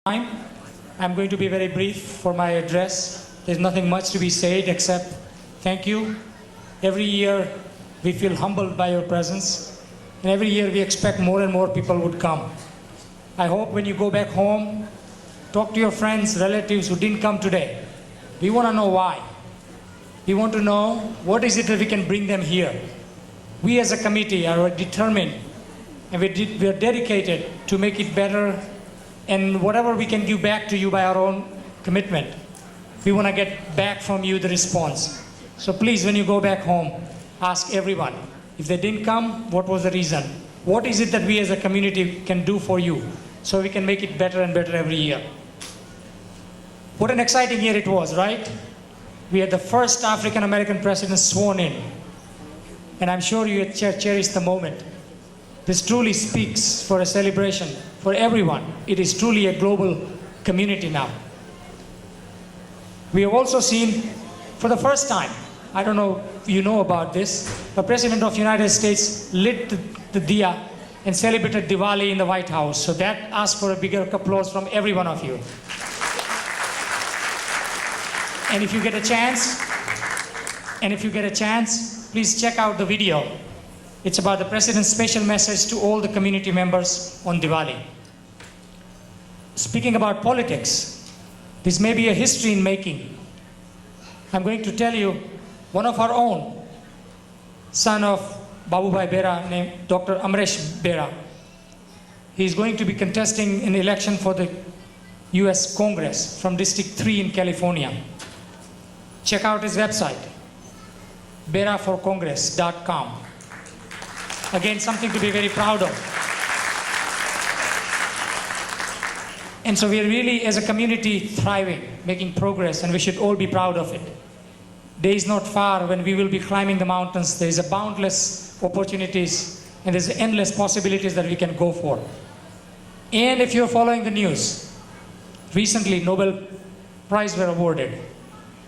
time. I'm going to be very brief for my address. There's nothing much to be said except thank you. Every year we feel humbled by your presence, and every year we expect more and more people would come. I hope when you go back home, talk to your friends, relatives who didn't come today. We want to know why. We want to know what is it that we can bring them here. We as a committee are determined and we are dedicated to make it better, and whatever we can give back to you by our own commitment, we want to get back from you the response. So please, when you go back home, ask everyone, if they didn't come, what was the reason? What is it that we as a community can do for you so we can make it better and better every year? What an exciting year it was, right? We had the first African American president sworn in, and I'm sure you cherished the moment. This truly speaks for a celebration for everyone. It is truly a global community now. We have also seen, for the first time, I don't know if you know about this, the President of the United States lit the diya and celebrated Diwali in the White House. So that asks for a bigger applause from every one of you. And if you get a chance, please check out the video. It's about the President's special message to all the community members on Diwali. Speaking about politics, this may be a history in making. I'm going to tell you, one of our own, son of Babubhai Bera, named Dr. Amresh Bera, he's going to be contesting an election for the US Congress from District 3 in California. Check out his website, beraforcongress.com. Again, something to be very proud of. And so we are really, as a community, thriving, making progress, and we should all be proud of it. Day is not far when we will be climbing the mountains. There is a boundless opportunities, and there's endless possibilities that we can go for. And if you're following the news, recently Nobel Prize were awarded.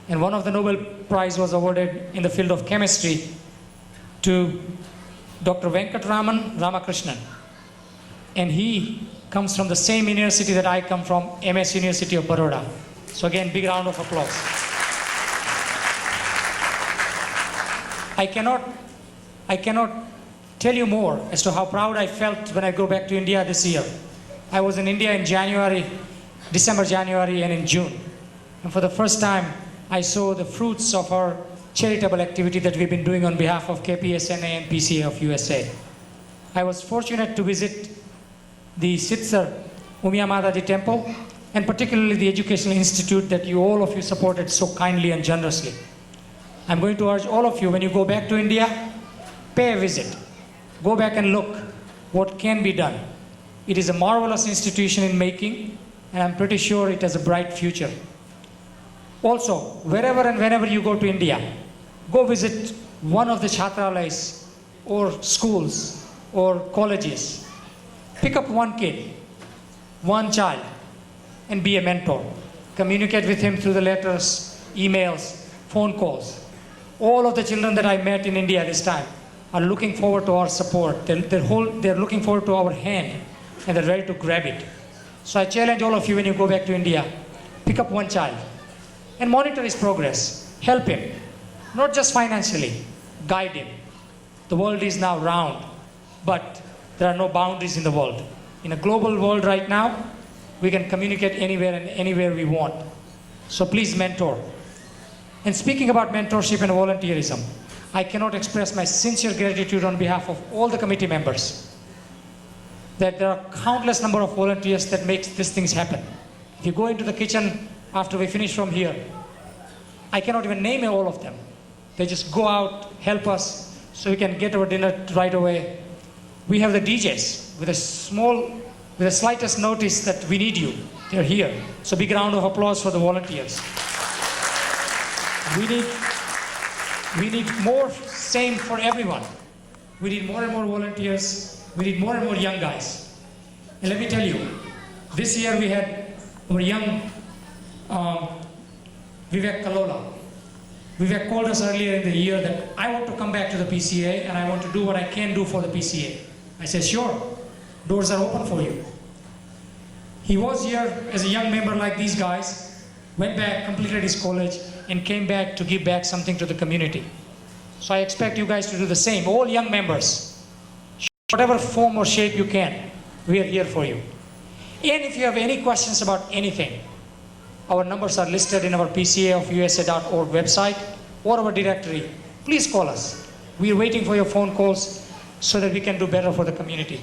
And one of the Nobel Prize was awarded in the field of chemistry to Dr. Venkatraman Ramakrishnan. And he comes from the same university that I come from, MS University of Baroda. So again, big round of applause. I cannot tell you more as to how proud I felt when I go back to India this year. I was in India in December, January, and in June. And for the first time, I saw the fruits of our charitable activity that we've been doing on behalf of KPSNA and PCA of USA. I was fortunate to visit the Sitsar Umiyamadaji temple, and particularly the educational institute that all of you supported so kindly and generously. I'm going to urge all of you, when you go back to India, pay a visit. Go back and look what can be done. It is a marvelous institution in making, and I'm pretty sure it has a bright future. Also, wherever and whenever you go to India, go visit one of the Chhatralayas or schools or colleges. Pick up one kid, one child, and be a mentor. Communicate with him through the letters, emails, phone calls. All of the children that I met in India this time are looking forward to our support. They're looking forward to our hand, and they're ready to grab it. So I challenge all of you, when you go back to India, pick up one child and monitor his progress. Help him, not just financially, guide him. The world is now round, but there are no boundaries in the world. In a global world right now, we can communicate anywhere and anywhere we want. So please mentor. And speaking about mentorship and volunteerism, I cannot express my sincere gratitude on behalf of all the committee members that there are countless number of volunteers that makes these things happen. If you go into the kitchen after we finish from here, I cannot even name all of them. They just go out, help us, so we can get our dinner right away. We have the DJs with the slightest notice that we need you. They're here. So big round of applause for the volunteers. We need more same for everyone. We need more and more volunteers. We need more and more young guys. And let me tell you, this year we had our young Vivek Kalola. Vivek called us earlier in the year that I want to come back to the PCA and I want to do what I can do for the PCA. I said, sure, doors are open for you. He was here as a young member like these guys, went back, completed his college, and came back to give back something to the community. So I expect you guys to do the same. All young members, whatever form or shape you can, we are here for you. And if you have any questions about anything, our numbers are listed in our pcaofusa.org website or our directory. Please call us. We are waiting for your phone calls so that we can do better for the community.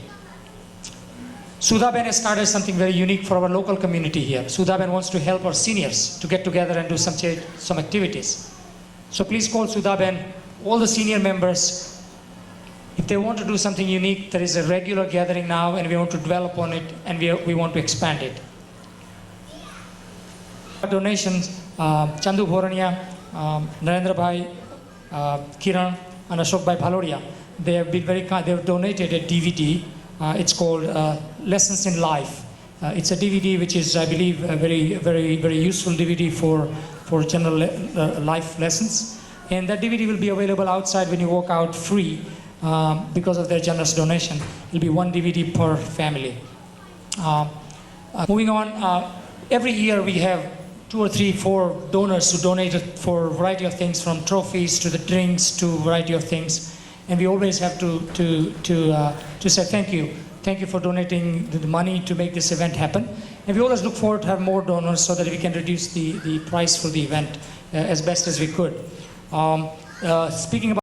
Sudhaben has started something very unique for our local community here. Sudhaben wants to help our seniors to get together and do some activities. So please call Sudhaben, all the senior members. If they want to do something unique, there is a regular gathering now and we want to develop on it and we want to expand it. Donations, Chandu Bhorania, Narendra Bhai, Kiran and Ashok Bhai Bhaloria, they have been very kind. They have donated a DVD. It's called Lessons in Life. It's a DVD which is, I believe, a very useful DVD for general life lessons. And that DVD will be available outside when you walk out free because of their generous donation. It will be one DVD per family. Moving on, every year we have 2 or 3, 4 donors who donated for a variety of things, from trophies to the drinks to a variety of things. And we always have to say thank you. Thank you for donating the money to make this event happen. And we always look forward to have more donors so that we can reduce the price for the event as best as we could. Speaking about